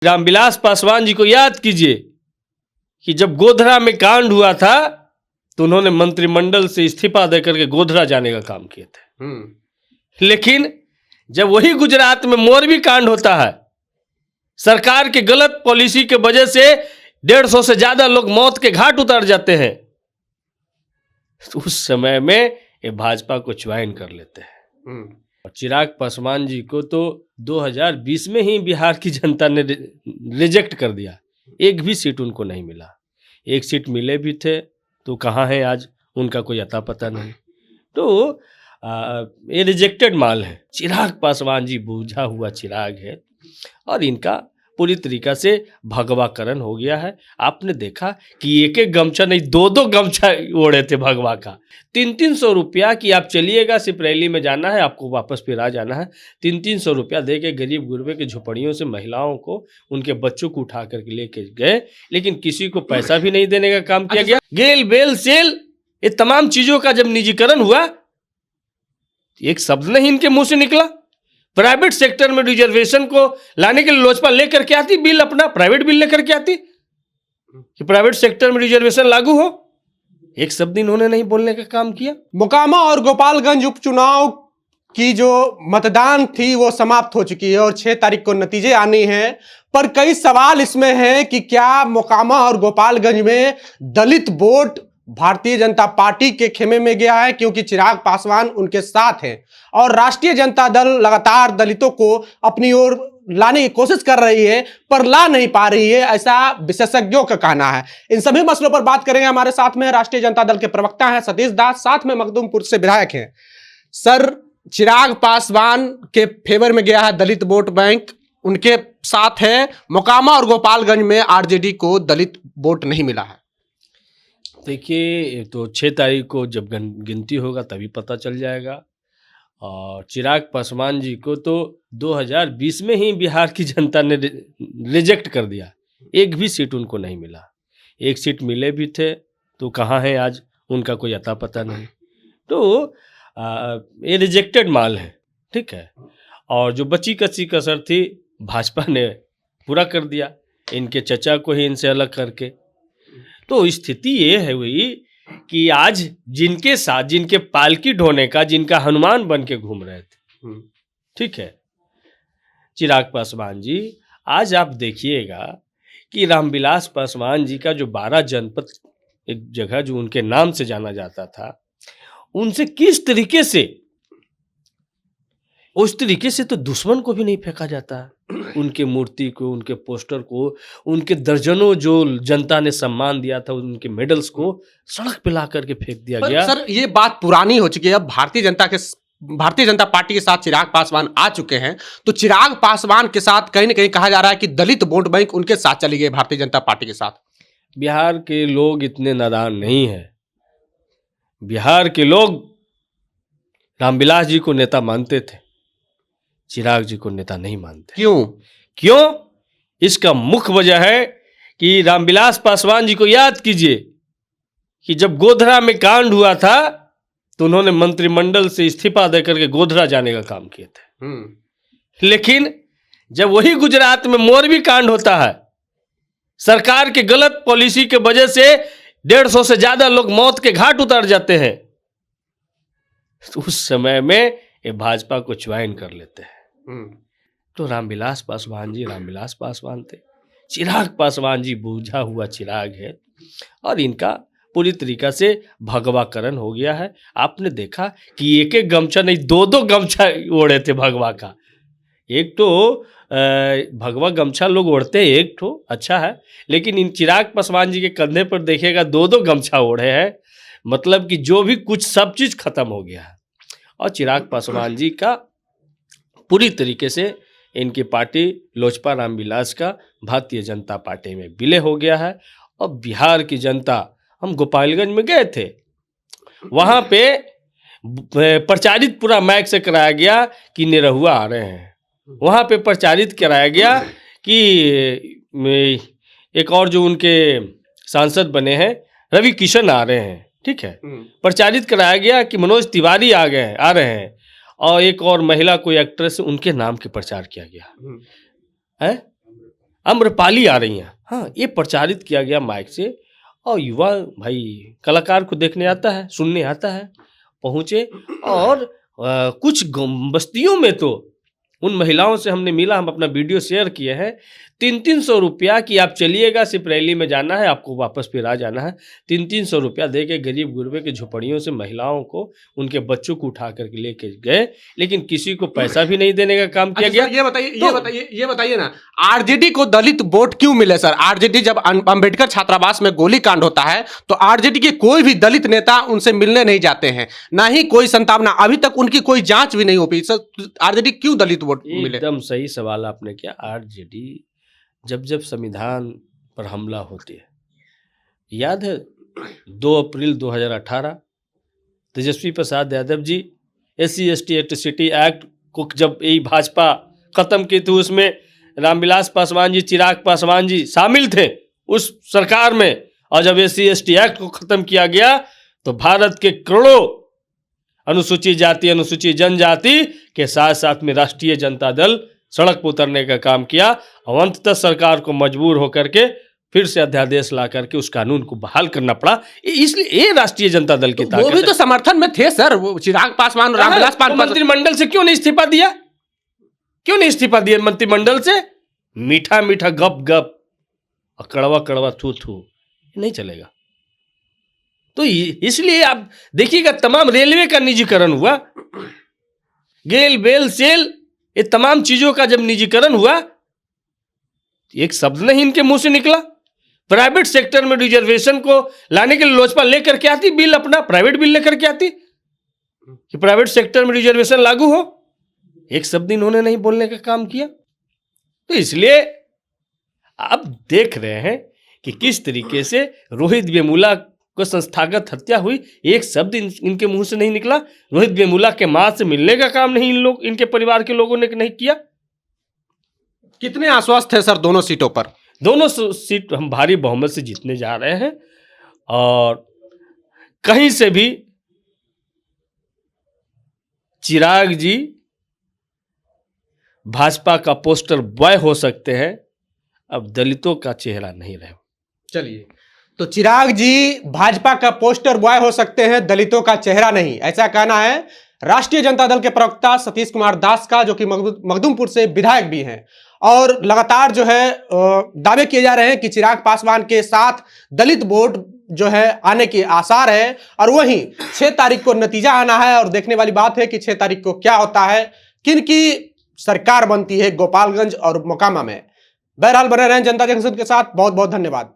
रामविलास पासवान जी को याद कीजिए कि जब गोधरा में कांड हुआ था तो उन्होंने मंत्रिमंडल से इस्तीफा देकर के गोधरा जाने का काम किए थे। लेकिन जब वही गुजरात में मोरबी कांड होता है, सरकार के गलत पॉलिसी के वजह से 150 से ज्यादा लोग मौत के घाट उतर जाते हैं, तो उस समय में ये भाजपा को ज्वाइन कर लेते हैं। और चिराग पासवान जी को तो 2020 में ही बिहार की जनता ने रिजेक्ट कर दिया, एक भी सीट उनको नहीं मिला। एक सीट मिले भी थे तो कहाँ है आज, उनका कोई अता पता नहीं। तो ये रिजेक्टेड माल है। चिराग पासवान जी बूझा हुआ चिराग है और इनका पूरी तरीका से भगवाकरण हो गया है। आपने देखा कि एक एक गमछा नहीं, दो दो गमछा ओढ़े थे भगवा का। 300 रुपया कि आप चलिएगा, सिर्फ रैली में जाना है, आपको वापस फिर आ जाना है। 300 रुपया दे के गरीब गुरबे के झोपड़ियों से महिलाओं को, उनके बच्चों को उठा करके लेके गए, लेकिन किसी को पैसा भी नहीं देने का काम किया गया। गेल बेल सेल ये तमाम चीजों का जब निजीकरण हुआ, एक शब्द नहीं इनके मुंह से निकला। प्राइवेट सेक्टर में रिजर्वेशन को लाने के लिए लोजपा लेकर के आती बिल, अपना प्राइवेट बिल लेकर के आती कि प्राइवेट सेक्टर में रिजर्वेशन लागू हो, एक शब्द इन्होंने नहीं बोलने का काम किया। मोकामा और गोपालगंज उपचुनाव की जो मतदान थी वो समाप्त हो चुकी है और 6 तारीख को नतीजे आने हैं, पर कई सवाल इसमें हैं कि क्या मोकामा और गोपालगंज में दलित वोट भारतीय जनता पार्टी के खेमे में गया है, क्योंकि चिराग पासवान उनके साथ हैं और राष्ट्रीय जनता दल लगातार दलितों को अपनी ओर लाने की कोशिश कर रही है पर ला नहीं पा रही है, ऐसा विशेषज्ञों का कहना है। इन सभी मसलों पर बात करेंगे। हमारे साथ में राष्ट्रीय जनता दल के प्रवक्ता हैं सतीश दास, साथ में मखदूमपुर से विधायक हैं। सर, चिराग पासवान के फेवर में गया है दलित वोट बैंक, उनके साथ है। मोकामा और गोपालगंज में आरजेडी को दलित वोट नहीं मिला है। देखिए, तो 6 तारीख को जब गिनती होगा तभी पता चल जाएगा। और चिराग पासवान जी को तो 2020 में ही बिहार की जनता ने रिजेक्ट कर दिया, एक भी सीट उनको नहीं मिला। एक सीट मिले भी थे तो कहाँ है आज, उनका कोई अता पता नहीं। तो ये रिजेक्टेड माल है, ठीक है। और जो बची कच्ची कसर थी भाजपा ने पूरा कर दिया, इनके चचा को ही इनसे अलग करके। तो स्थिति ये है हुई कि आज जिनके साथ, जिनके पालकी ढोने का, जिनका हनुमान बन के घूम रहे थे, ठीक है, चिराग पासवान जी, आज आप देखिएगा कि रामविलास पासवान जी का जो 12 जनपद, एक जगह जो उनके नाम से जाना जाता था, उनसे किस तरीके से, उस तरीके से तो दुश्मन को भी नहीं फेंका जाता। उनके मूर्ति को, उनके पोस्टर को, उनके दर्जनों जो जनता ने सम्मान दिया था, उनके मेडल्स को सड़क पे ला करके फेंक दिया गया। सर, ये बात पुरानी हो चुकी है। अब भारतीय जनता पार्टी के साथ चिराग पासवान आ चुके हैं, तो चिराग पासवान के साथ कहीं ना कहीं कहा जा रहा है कि दलित वोट बैंक उनके साथ चली गई भारतीय जनता पार्टी के साथ। बिहार के लोग इतने नादान नहीं है। बिहार के लोग रामविलास जी को नेता मानते थे, चिराग जी को नेता नहीं मानते। क्यों? इसका मुख्य वजह है कि रामविलास पासवान जी को याद कीजिए कि जब गोधरा में कांड हुआ था तो उन्होंने मंत्रिमंडल से इस्तीफा देकर के गोधरा जाने का काम किए थे। लेकिन जब वही गुजरात में मोरबी कांड होता है, सरकार के गलत पॉलिसी के वजह से 150 से ज्यादा लोग मौत के घाट उतर जाते हैं, तो उस समय में ये भाजपा को ज्वाइन कर लेते हैं। तो रामविलास पासवान थे। चिराग पासवान जी बूझा हुआ चिराग है और इनका पूरी तरीका से भगवाकरण हो गया है। आपने देखा कि एक एक गमछा नहीं, दो दो गमछा ओढ़े थे भगवा का। एक तो भगवा गमछा लोग ओढ़ते हैं, एक तो अच्छा है, लेकिन इन चिराग पासवान जी के कंधे पर देखिएगा 2-2 गमछा ओढ़े हैं, मतलब कि जो भी कुछ सब चीज खत्म हो गया है। और चिराग पासवान जी का पूरी तरीके से इनकी पार्टी लोजपा रामविलास का भारतीय जनता पार्टी में विलय हो गया है। और बिहार की जनता, हम गोपालगंज में गए थे, वहाँ पे प्रचारित पूरा माइक से कराया गया कि निरहुआ आ रहे हैं। वहाँ पे प्रचारित कराया गया कि एक और जो उनके सांसद बने हैं रवि किशन आ रहे हैं, ठीक है। प्रचारित कराया गया कि मनोज तिवारी आ रहे हैं, और एक और महिला कोई एक्ट्रेस, उनके नाम के प्रचार किया गया है। आम्रपाली आ रही हैं। हाँ, ये प्रचारित किया गया माइक से, और युवा भाई कलाकार को देखने आता है, सुनने आता है, पहुँचे। और कुछ बस्तियों में तो उन महिलाओं से हमने मिला, हम अपना वीडियो शेयर किए हैं, 300-300 रुपया कि आप चलिएगा, सिर्फ रैली में जाना है, आपको वापस फिर आ जाना है। 300-300 रुपया दे के गरीब गुरबे के झोपड़ियों से महिलाओं को, उनके बच्चों को उठा करके लेके गए, लेकिन किसी को पैसा भी नहीं देने का काम किया गया। ये बताइए ना, आरजेडी को दलित वोट क्यों मिले सर? आरजेडी जब अंबेडकर छात्रावास में गोली कांड होता है तो आरजेडी के कोई भी दलित नेता उनसे मिलने नहीं जाते हैं, ना ही कोई संतावना, अभी तक उनकी कोई जांच भी नहीं हो पाई। सर आरजेडी क्यों दलित वोट मिले? एकदम सही सवाल आपने किया। आरजेडी जब संविधान पर हमला होती है, याद है 2 अप्रैल 2018 Tejashwi Prasad Yadav ji SC/ST atrocity act को जब यही भाजपा खत्म की थी, उसमें रामविलास पासवान जी, चिराग पासवान जी शामिल थे उस सरकार में, और जब SC/ST एक्ट को खत्म किया गया तो भारत के करोड़ों अनुसूचित जाति, अनुसूचित जनजाति के साथ साथ में राष्ट्रीय जनता दल सड़क पर उतरने का काम किया, और अंततः सरकार को मजबूर होकर के फिर से अध्यादेश ला करके उस कानून को बहाल करना पड़ा। इसलिए ये राष्ट्रीय जनता दल की ताकत वो भी तो समर्थन में थे सर, वो चिराग पासवान, रामविलास पासवान। मंत्रिमंडल से क्यों नहीं इस्तीफा दिया? क्यों नहीं इस्तीफा दिया मंत्रिमंडल से? मीठा मीठा गप गप और कड़वा कड़वा थू थू नहीं चलेगा। तो इसलिए आप देखिएगा, तमाम रेलवे का निजीकरण हुआ, गेल बेल सेल, ये तमाम चीजों का जब निजीकरण हुआ, एक शब्द नहीं इनके मुंह से निकला। प्राइवेट सेक्टर में रिजर्वेशन को लाने के लिए लोजपा लेकर के आती बिल, अपना प्राइवेट बिल लेकर के आती कि प्राइवेट सेक्टर में रिजर्वेशन लागू हो, एक शब्द इन्होंने नहीं बोलने का काम किया। तो इसलिए आप देख रहे हैं कि किस तरीके से रोहित वेमुला को संस्थागत हत्या हुई, एक शब्द इनके मुंह से नहीं निकला। रोहित वेमुला के मां से मिलने का काम नहीं इनके परिवार के लोगों ने नहीं किया। कितने आश्वस्त है सर दोनों सीटों पर? दोनों सीट हम भारी बहुमत से जीतने जा रहे हैं, और कहीं से भी चिराग जी भाजपा का पोस्टर बॉय हो सकते हैं, अब दलितों का चेहरा नहीं रहे। चलिए, तो चिराग जी भाजपा का पोस्टर बॉय हो सकते हैं, दलितों का चेहरा नहीं, ऐसा कहना है राष्ट्रीय जनता दल के प्रवक्ता सतीश कुमार दास का, जो कि मखदूमपुर से विधायक भी हैं। और लगातार जो है दावे किए जा रहे हैं कि चिराग पासवान के साथ दलित वोट जो है आने के आसार है, और वहीं 6 तारीख को नतीजा आना है, और देखने वाली बात है कि 6 तारीख को क्या होता है, किन की सरकार बनती है गोपालगंज और मोकामा में। बहरहाल बने रहें जनता जंक्शन के साथ। बहुत बहुत धन्यवाद।